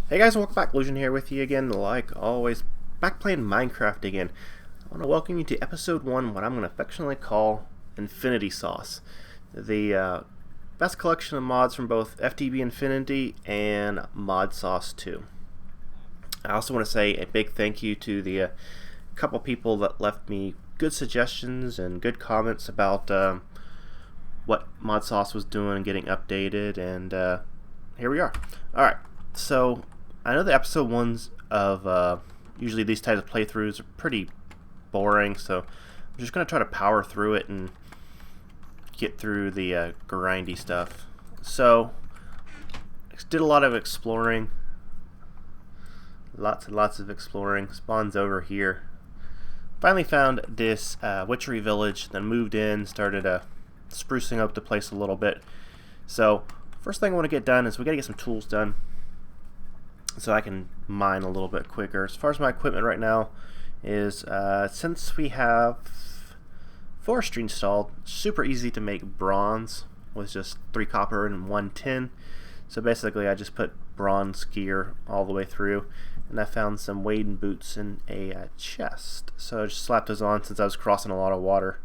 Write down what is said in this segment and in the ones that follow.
Hey guys, welcome back. Illusion here with you again, like always, back playing Minecraft again. I want to welcome you to episode 1, what I'm going to affectionately call Infinity Sauce. The best collection of mods from both FTB Infinity and Mod Sauce 2. I also want to say a big thank you to the couple people that left me good suggestions and good comments about what Mod Sauce was doing and getting updated, and here we are. Alright, so I know the episode 1s of usually these types of playthroughs are pretty boring, so I'm just going to try to power through it and get through the grindy stuff. So, did a lot of exploring. Lots and lots of exploring. Spawns over here. Finally found this witchery village, then moved in, started sprucing up the place a little bit. So, first thing I want to get done is we got to get some tools done so I can mine a little bit quicker. As far as my equipment right now is, since we have forestry installed, super easy to make bronze with just 3 copper and 1 tin. So basically I just put bronze gear all the way through, and I found some wading boots in a chest. So I just slapped those on since I was crossing a lot of water.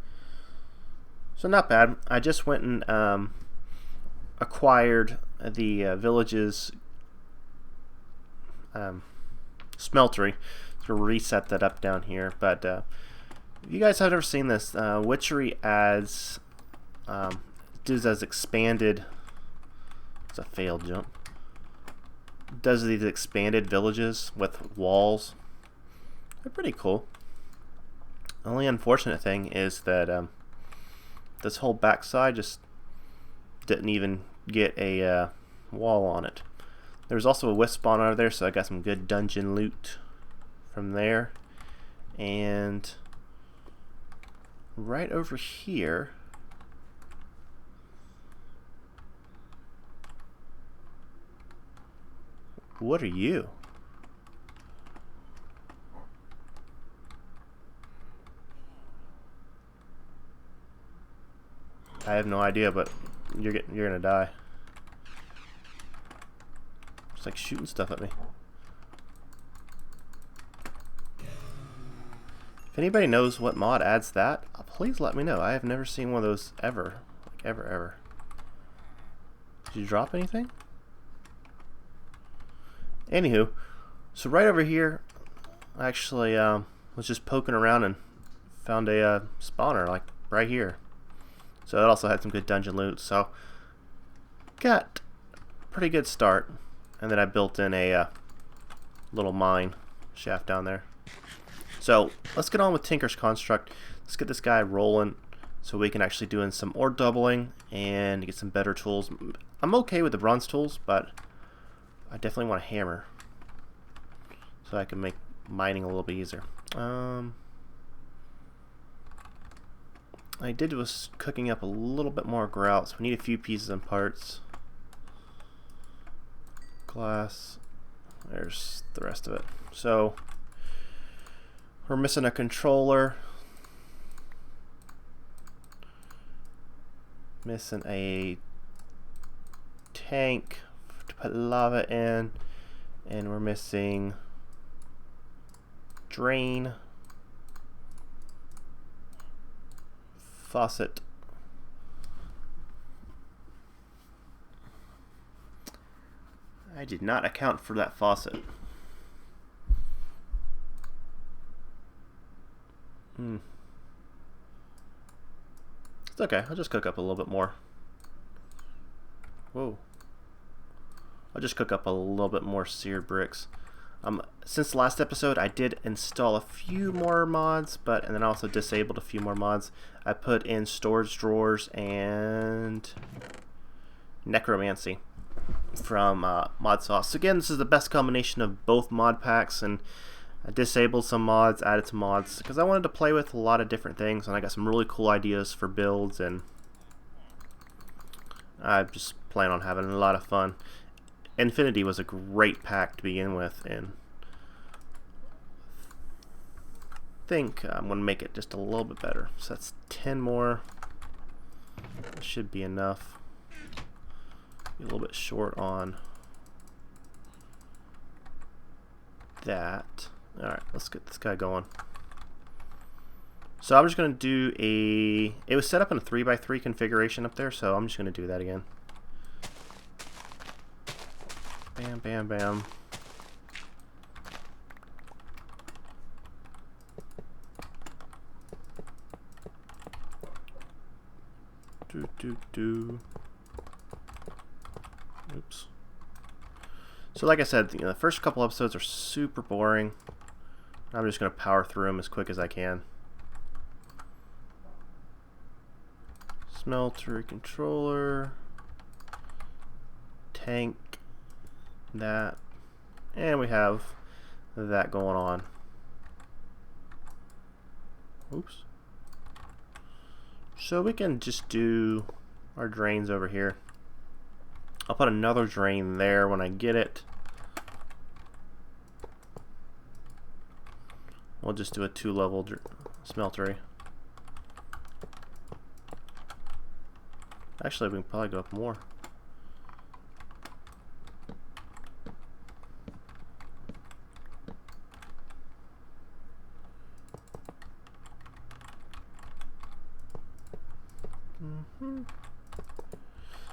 So not bad. I just went and acquired the village's Smeltery to reset that up down here. But if you guys have ever seen this, witchery adds does as expanded. It's a failed jump. Does these expanded villages with walls. They're pretty cool. The only unfortunate thing is that this whole backside just didn't even get a wall on it. There's also a wisp spawn over there, so I got some good dungeon loot from there. And right over here, what are you? I have no idea, but you're gonna die. It's like shooting stuff at me. If anybody knows what mod adds that, please let me know. I have never seen one of those ever. Like ever. Did you drop anything? Anywho, so right over here, I actually was just poking around and found a spawner, like right here. So it also had some good dungeon loot, so got a pretty good start. And then I built in a little mine shaft down there. So let's get on with Tinker's Construct. Let's get this guy rolling so we can actually do in some ore doubling and get some better tools. I'm okay with the bronze tools, but I definitely want a hammer so I can make mining a little bit easier. I was cooking up a little bit more grout, so we need a few pieces and parts. Glass. There's the rest of it. So we're missing a controller, missing a tank to put lava in, and we're missing drain, faucet. I did not account for that faucet. It's okay, I'll just cook up a little bit more. Whoa. I'll just cook up a little bit more seared bricks. Since the last episode, I did install a few more mods, and then I also disabled a few more mods. I put in storage drawers and necromancy from Mod Sauce. So again, this is the best combination of both mod packs, and I disabled some mods, added some mods, because I wanted to play with a lot of different things, and I got some really cool ideas for builds, and I just plan on having a lot of fun. Infinity was a great pack to begin with, and I think I'm going to make it just a little bit better. So that's 10 more. That should be enough. A little bit short on that. Alright, let's get this guy going. So I'm just going to do a... It was set up in a 3x3 configuration up there, so I'm just going to do that again. Bam, bam, bam. Oops. So like I said, the first couple episodes are super boring. I'm just going to power through them as quick as I can. Smeltery controller. Tank. That. And we have that going on. Oops. So we can just do our drains over here. I'll put another drain there when I get it. We'll just do a 2-level smeltery. Actually, we can probably go up more.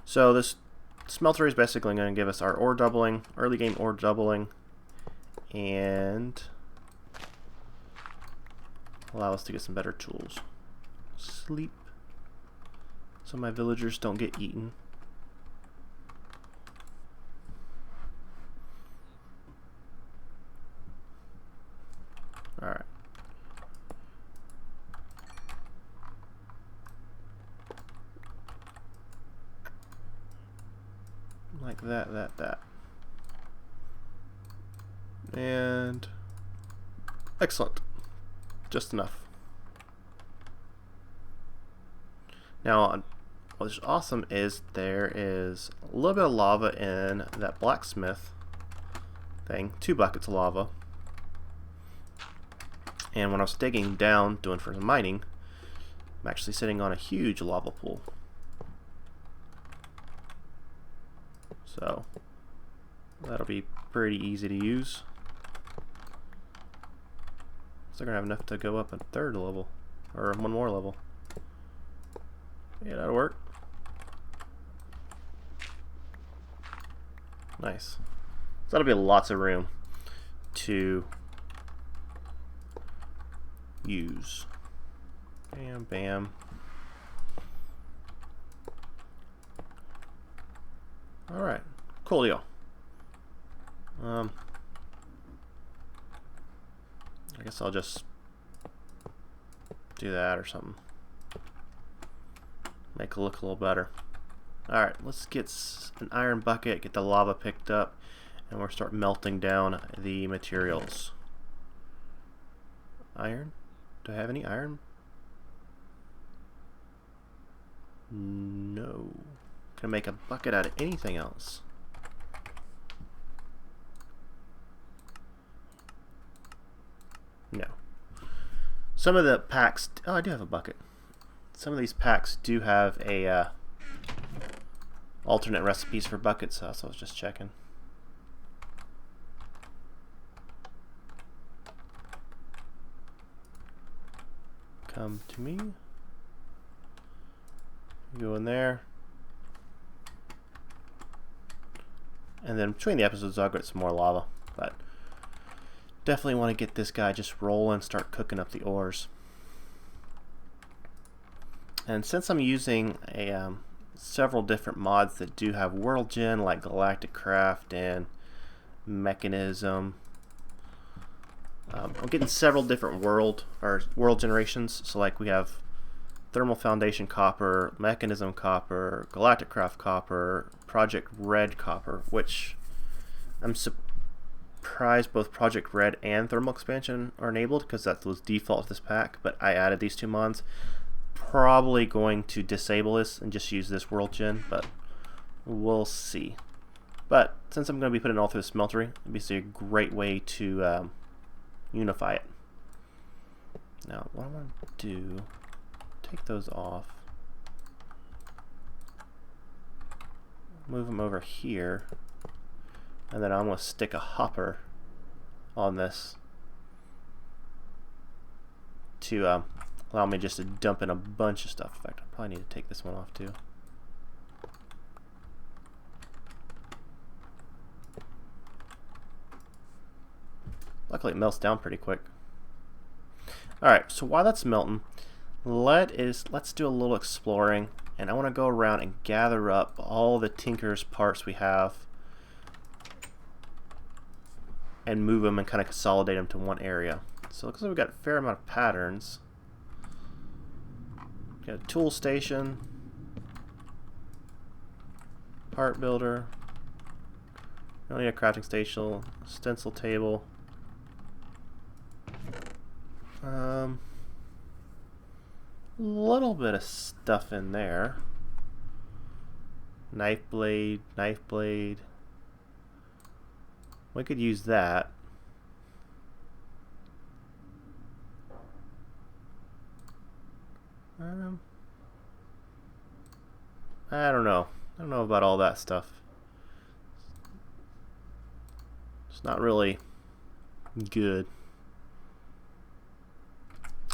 So this smelter is basically going to give us our ore doubling, early game ore doubling, and allow us to get some better tools. Sleep, so my villagers don't get eaten. Alright. Like that. And excellent. Just enough. Now, what's awesome is there is a little bit of lava in that blacksmith thing. 2 buckets of lava. And when I was digging down, doing for some mining, I'm actually sitting on a huge lava pool. So that'll be pretty easy to use. Still gonna have enough to go up a 3rd level, or 1 more level. Yeah, that'll work. Nice. So that'll be lots of room to use. Bam, bam. Alright, cool deal. I guess I'll just do that or something. Make it look a little better. Alright, let's get an iron bucket, get the lava picked up, and we'll start melting down the materials. Iron? Do I have any iron? No. Can I make a bucket out of anything else? No. Some of the packs... Oh, I do have a bucket. Some of these packs do have a alternate recipes for buckets, so I was just checking. Come to me. Go in there. And then between the episodes I'll get some more lava. But definitely want to get this guy just rolling, start cooking up the ores. And since I'm using several different mods that do have world gen, like Galactic Craft and Mechanism, I'm getting several different world generations. So like we have Thermal Foundation Copper, Mechanism Copper, Galactic Craft Copper, Project Red Copper, which I'm surprised both Project Red and Thermal Expansion are enabled because that was default to this pack, but I added these 2 mods. Probably going to disable this and just use this world gen, but we'll see. But since I'm going to be putting it all through the smeltery, it'd be a great way to unify it. Now, what I want to do, take those off, move them over here, and then I'm going to stick a hopper on this to allow me just to dump in a bunch of stuff. In fact, I probably need to take this one off too. Luckily it melts down pretty quick. Alright, so while that's melting, let's do a little exploring, and I want to go around and gather up all the Tinker's parts we have and move them and kind of consolidate them to one area. So it looks like we've got a fair amount of patterns. Got a tool station, part builder, we don't need a crafting station, stencil table. Little bit of stuff in there. Knife blade, knife blade. We could use that. I don't know. I don't know about all that stuff. It's not really good.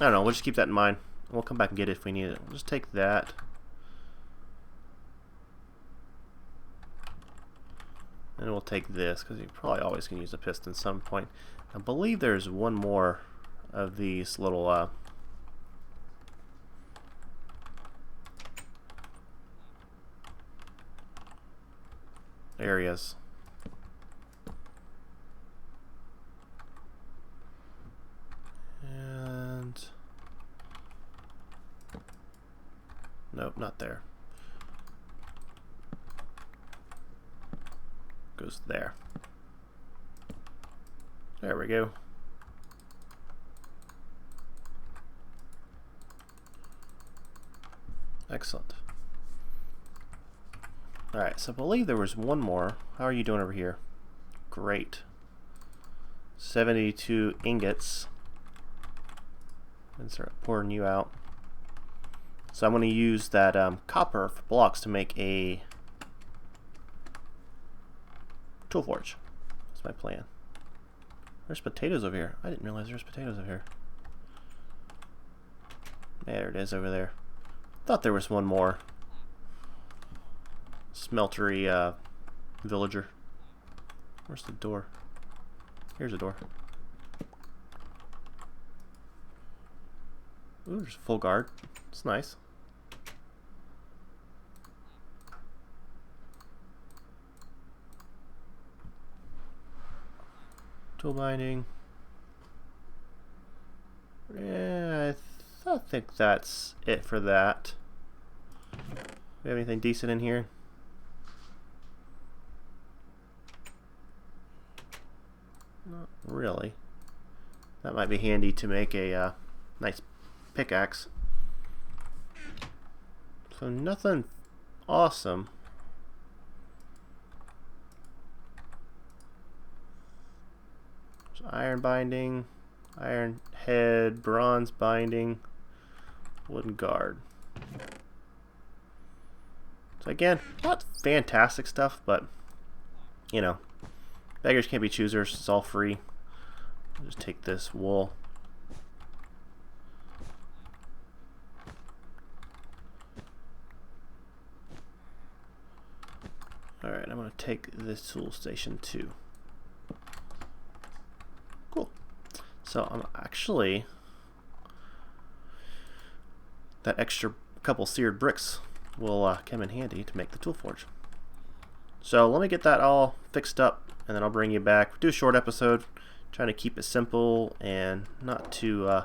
I don't know. We'll just keep that in mind. We'll come back and get it if we need it. We'll just take that. And we'll take this, because you probably always can use a piston at some point. I believe there's one more of these little areas. And nope, not there. Goes there. There we go. Excellent. Alright, so I believe there was one more. How are you doing over here? Great. 72 ingots. And start pouring you out. So I'm going to use that copper for blocks to make a tool forge. That's my plan. There's potatoes over here. I didn't realize there's potatoes over here. There it is over there. Thought there was one more. Smeltery villager. Where's the door? Here's a door. Ooh, there's a full guard. It's nice. Tool binding. Yeah, I think that's it for that. We have anything decent in here? Not really. That might be handy to make a nice pickaxe. So nothing awesome. So iron binding, iron head, bronze binding, wooden guard. So again, not fantastic stuff, but you know, beggars can't be choosers. It's all free. I'll just take this wool. Alright, I'm going to take this tool station too. Cool. So I'm actually, that extra couple seared bricks will come in handy to make the tool forge. So let me get that all fixed up and then I'll bring you back. Do a short episode, trying to keep it simple and not too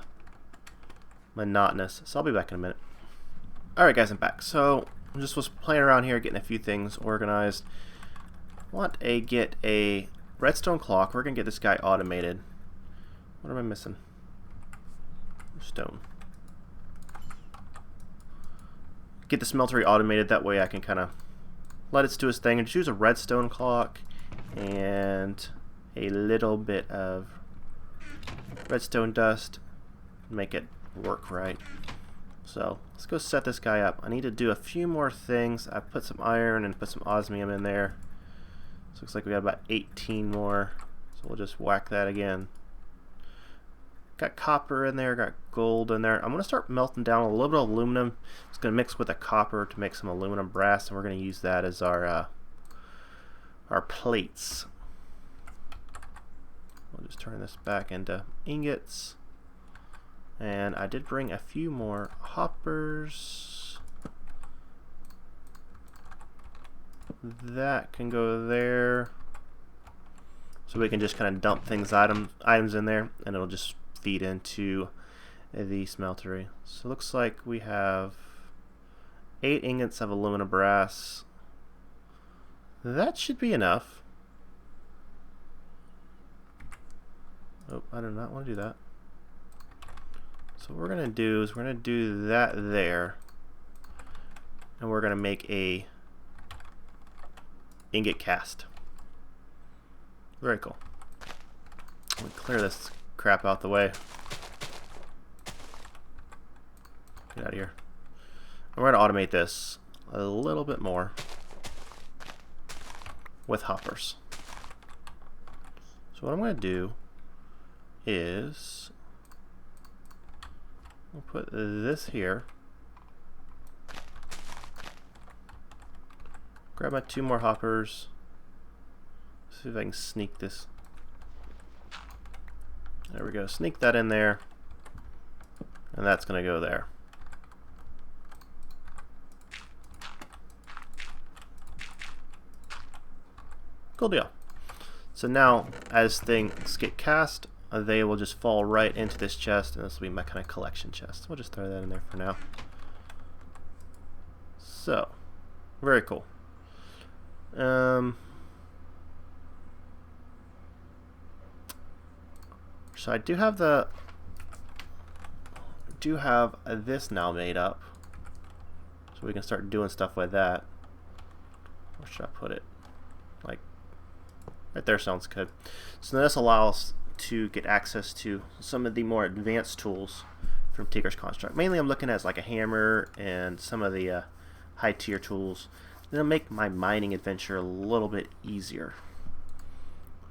monotonous. So I'll be back in a minute. Alright guys, I'm back. So I just was playing around here, getting a few things organized. Want to get a redstone clock. We're going to get this guy automated. What am I missing? Stone. Get the smeltery automated, that way I can kind of let it do its thing and choose a redstone clock and a little bit of redstone dust. Make it work right. So let's go set this guy up. I need to do a few more things. I put some iron and put some osmium in there. So looks like we got about 18 more. So we'll just whack that again. Got copper in there, got gold in there. I'm going to start melting down a little bit of aluminum. It's going to mix with the copper to make some aluminum brass, and we're going to use that as our plates. We'll just turn this back into ingots. And I did bring a few more hoppers. That can go there. So we can just kind of dump items in there, and it'll just feed into the smeltery. So it looks like we have 8 ingots of aluminum brass. That should be enough. Oh, I do not want to do that. So what we're going to do is we're going to do that there. And we're going to make a ingot cast. Very cool. Let me clear this crap out the way. Get out of here. And we're going to automate this a little bit more with hoppers. So what I'm going to do is we'll put this here. Grab my 2 more hoppers. See if I can sneak this. There we go. Sneak that in there. And that's going to go there. Cool deal. So now, as things get cast, they will just fall right into this chest, and this will be my kind of collection chest. We'll just throw that in there for now. So, very cool. So I do have this now made up, so we can start doing stuff with that. Where should I put it? Like right there sounds good. So this allows us to get access to some of the more advanced tools from Tinker's Construct. Mainly I'm looking at like a hammer and some of the high tier tools. It'll make my mining adventure a little bit easier.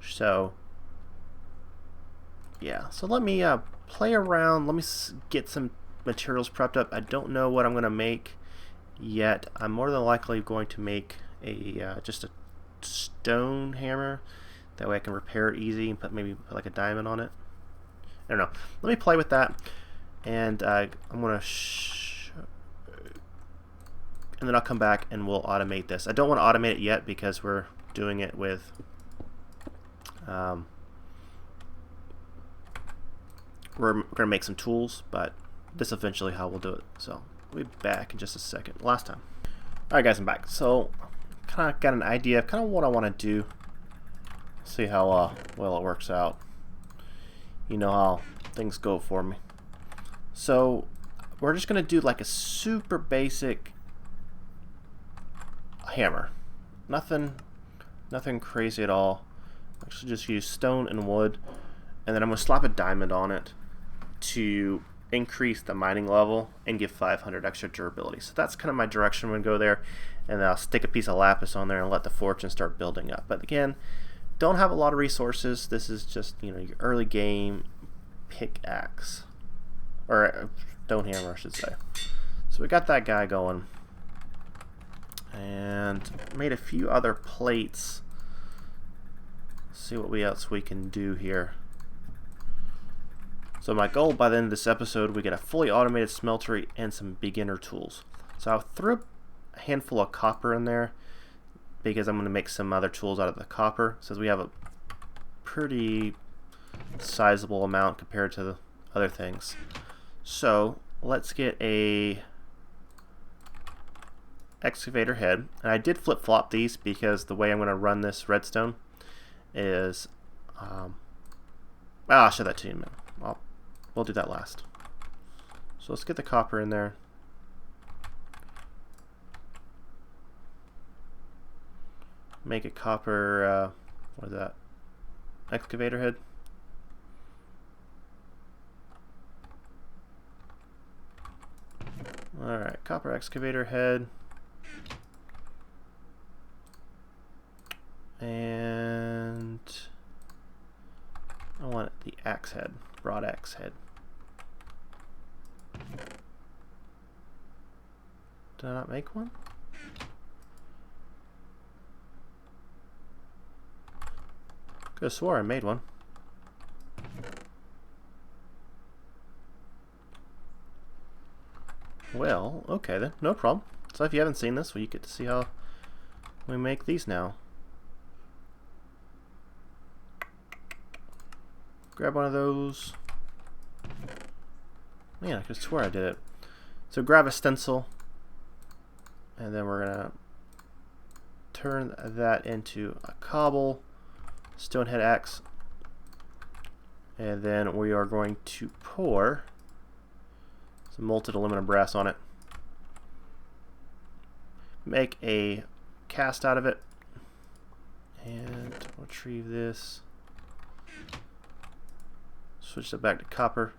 So yeah, so let me play around. Let me get some materials prepped up. I don't know what I'm going to make yet. I'm more than likely going to make a just a stone hammer. That way I can repair it easy and maybe put like a diamond on it. I don't know. Let me play with that, and I'm going to and then I'll come back and we'll automate this. I don't want to automate it yet because we're doing it with we're going to make some tools, but this is eventually how we'll do it. So we'll be back in just a second. Last time. Alright guys, I'm back. So kind of got an idea of kind of what I want to do. See how well it works out. You know how things go for me. So we're just going to do like a super basic hammer. Nothing crazy at all. Actually just use stone and wood, and then I'm going to slap a diamond on it to increase the mining level and give 500 extra durability. So that's kind of my direction. I'm going to go there, and then I'll stick a piece of lapis on there and let the fortune start building up. But again, don't have a lot of resources. This is just, you know, your early game pickaxe, or stone hammer I should say. So we got that guy going, and made a few other plates. Let's see what else we can do here. So my goal by the end of this episode, we get a fully automated smeltery and some beginner tools. So I threw a handful of copper in there because I'm going to make some other tools out of the copper, since we have a pretty sizable amount compared to the other things. So let's get a excavator head. And I did flip-flop these because the way I'm going to run this redstone is I'll show that to you in a minute. We'll do that last. So let's get the copper in there. Make a copper, what is that? Excavator head. Alright, copper excavator head. And I want the axe head, broad axe head. Did I not make one? Could have swore I made one. Well, okay then, no problem. So if you haven't seen this, well, you get to see how we make these now. Grab one of those. Man, I could swear I did it. So grab a stencil, and then we're gonna turn that into a cobble, stonehead axe, and then we are going to pour some molten aluminum brass on it. Make a cast out of it, and retrieve this. Switch it back to copper,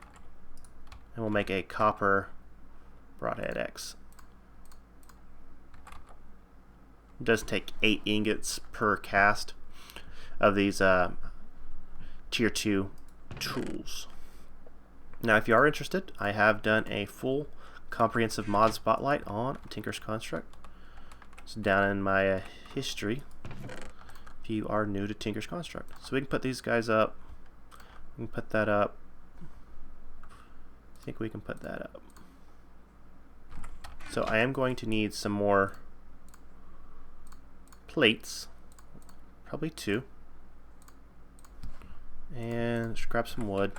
and we'll make a copper broadhead axe. It does take 8 ingots per cast of these tier 2 tools. Now, if you are interested, I have done a full comprehensive mod spotlight on Tinker's Construct. It's down in my history if you are new to Tinker's Construct. So we can put these guys up. We can put that up. I think we can put that up. So I am going to need some more plates, probably 2, and just grab some wood.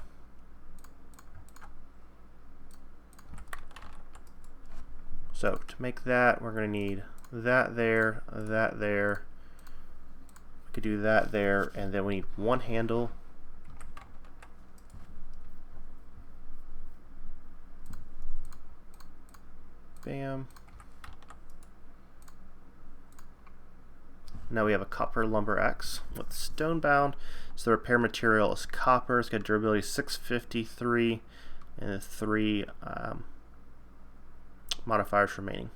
So to make that, we're going to need that there, that there. We could do that there, and then we need one handle. Bam. Now we have a copper lumber axe with stone bound. So the repair material is copper. It's got durability 653 and 3 modifiers remaining.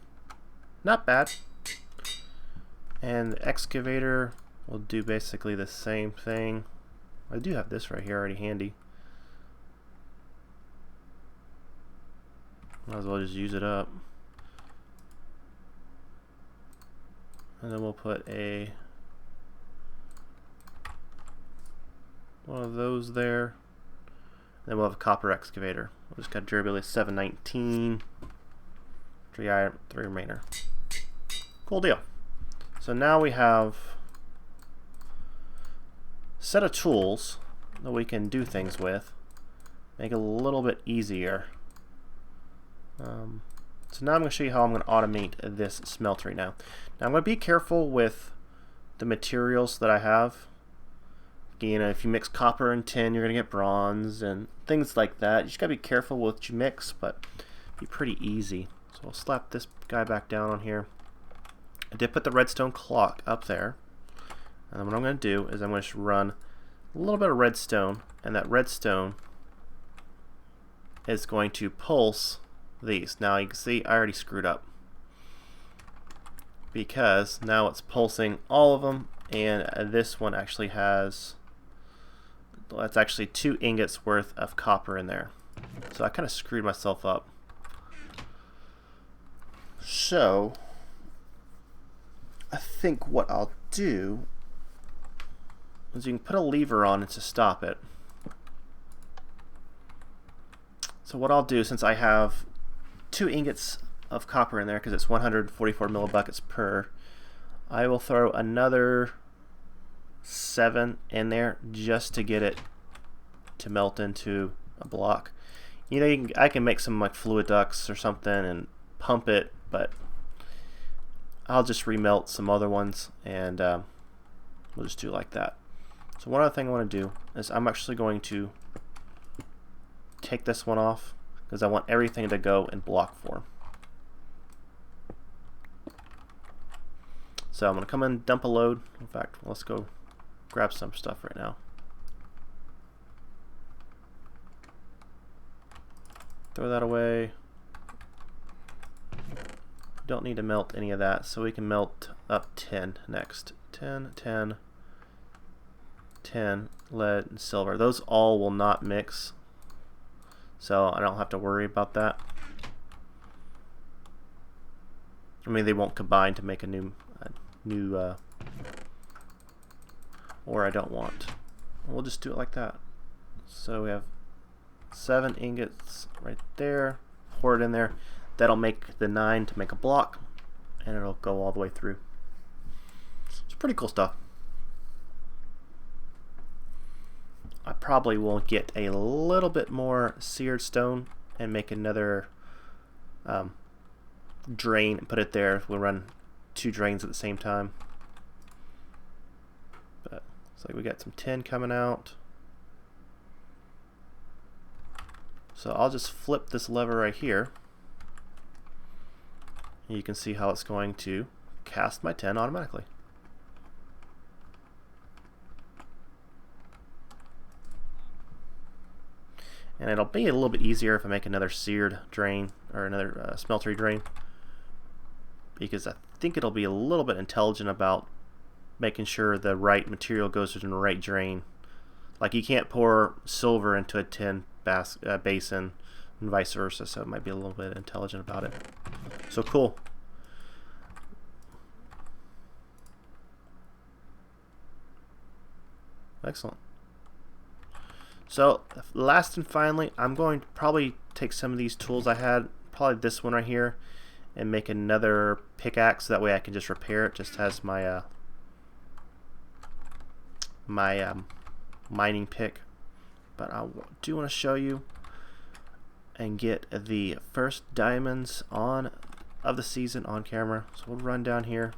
Not bad. And the excavator will do basically the same thing. I do have this right here already handy. Might as well just use it up. And then we'll put one of those there. Then we'll have a copper excavator. We've just got durability 719. 3 remainder. Cool deal. So now we have a set of tools that we can do things with. Make it a little bit easier. So now I'm going to show you how I'm going to automate this smeltery now. Now I'm going to be careful with the materials that I have. You know, if you mix copper and tin, you're going to get bronze and things like that. You just got to be careful with what you mix, but be pretty easy. So I'll slap this guy back down on here. I did put the redstone clock up there. And then what I'm going to do is I'm going to run a little bit of redstone, and that redstone is going to pulse these. Now you can see I already screwed up because now it's pulsing all of them, and this one actually has, that's actually 2 ingots worth of copper in there. So I kind of screwed myself up. So I think what I'll do is you can put a lever on it to stop it. So what I'll do, since I have 2 ingots of copper in there, because it's 144 millibuckets per, I will throw another 7 in there just to get it to melt into a block. You know, I can make some like fluid ducts or something and pump it, but I'll just remelt some other ones, and we'll just do it like that. So one other thing I want to do is I'm actually going to take this one off because I want everything to go in block form. So I'm going to come in, dump a load. In fact, let's go grab some stuff right now. Throw that away. Don't need to melt any of that, so we can melt up 10 next. 10, 10, tin, lead, and silver. Those all will not mix, so I don't have to worry about that. I mean, they won't combine to make a new or I don't want. We'll just do it like that. So we have 7 ingots right there. Pour it in there. That'll make the 9 to make a block, and it'll go all the way through. It's pretty cool stuff. I probably will get a little bit more seared stone and make another drain and put it there. We'll run 2 drains at the same time. But looks like we got some tin coming out. So I'll just flip this lever right here. You can see how it's going to cast my tin automatically. And it'll be a little bit easier if I make another seared drain or another smeltery drain, because I think it'll be a little bit intelligent about making sure the right material goes in the right drain. Like, you can't pour silver into a tin basin and vice versa, so it might be a little bit intelligent about it. So cool. Excellent. So last and finally, I'm going to probably take some of these tools I had, probably this one right here, and make another pickaxe. That way I can just repair it. Just has my mining pick. But I do want to show you and get the first diamonds of the season on camera. So we'll run down here.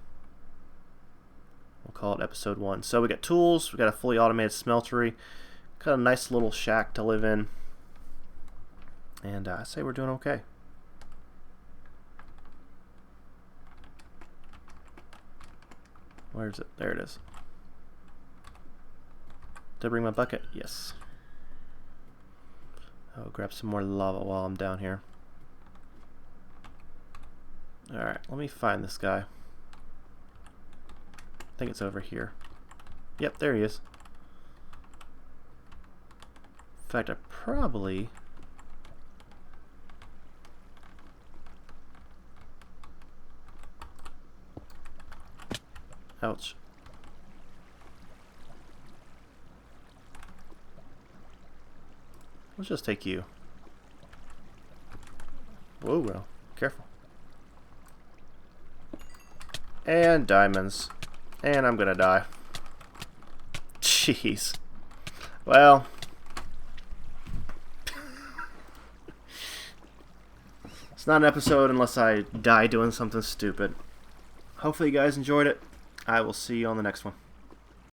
We'll call it episode 1. So we got tools. We got a fully automated smeltery. Got a nice little shack to live in, and I say we're doing okay. Where is it? There it is. Did I bring my bucket? Yes. I'll grab some more lava while I'm down here. Alright, let me find this guy. I think it's over here. Yep, there he is. In fact, I probably... Ouch. Let's just take you. Whoa, well, careful. And diamonds. And I'm gonna die. Jeez. Well... It's not an episode unless I die doing something stupid. Hopefully you guys enjoyed it. I will see you on the next one.